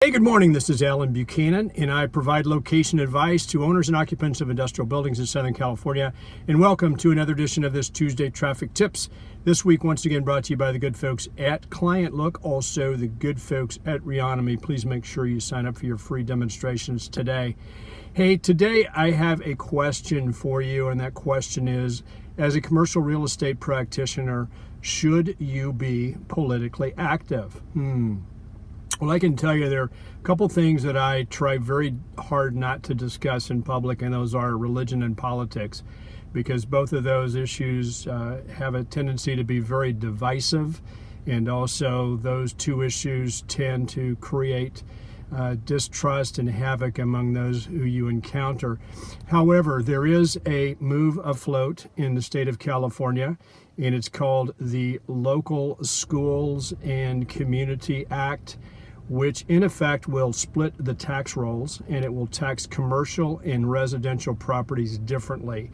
Hey, good morning. This is Alan Buchanan, and I provide location advice to owners and occupants of industrial buildings in Southern California. And welcome to another edition of this Tuesday Traffic Tips. This week, once again, brought to you by the good folks at Client Look, also the good folks at Reonomy. Please make sure you sign up for your free demonstrations today. Hey, today I have a question for you, and that question is, as a commercial real estate practitioner, should you be politically active? Well, I can tell you there are a couple things that I try very hard not to discuss in public, and those are religion and politics, because both of those issues have a tendency to be very divisive, and also those two issues tend to create distrust and havoc among those who you encounter. However, there is a move afloat in the state of California, and it's called the Local Schools and Community Act, which in effect will split the tax rolls, and it will tax commercial and residential properties differently.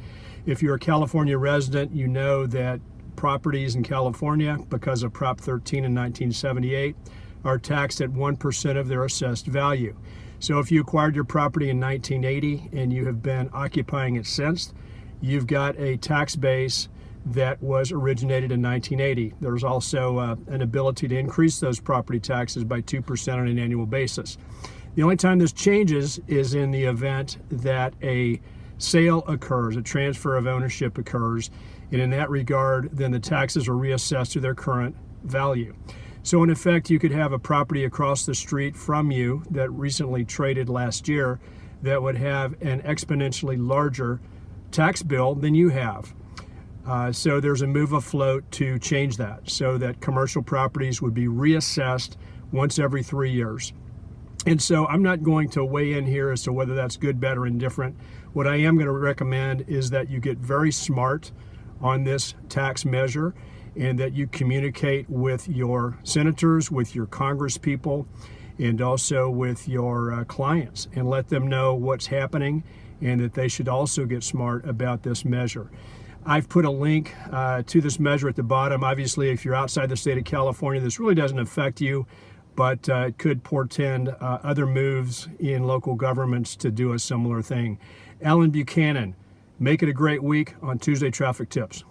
If you're a California resident, you know that properties in California, because of Prop 13 in 1978, are taxed at 1% of their assessed value. So if you acquired your property in 1980 and you have been occupying it since, you've got a tax base that was originated in 1980. There's also an ability to increase those property taxes by 2% on an annual basis. The only time this changes is in the event that a sale occurs, a transfer of ownership occurs, and in that regard, then the taxes are reassessed to their current value. So in effect, you could have a property across the street from you that recently traded last year that would have an exponentially larger tax bill than you have. So there's a move afloat to change that so that commercial properties would be reassessed once every 3 years. And so I'm not going to weigh in here as to whether that's good, bad, or indifferent. What I am going to recommend is that you get very smart on this tax measure and that you communicate with your senators, with your congresspeople, and also with your clients and let them know what's happening and that they should also get smart about this measure. I've put a link to this measure at the bottom. Obviously, if you're outside the state of California, this really doesn't affect you, but it could portend other moves in local governments to do a similar thing. Alan Buchanan, make it a great week on Tuesday Traffic Tips.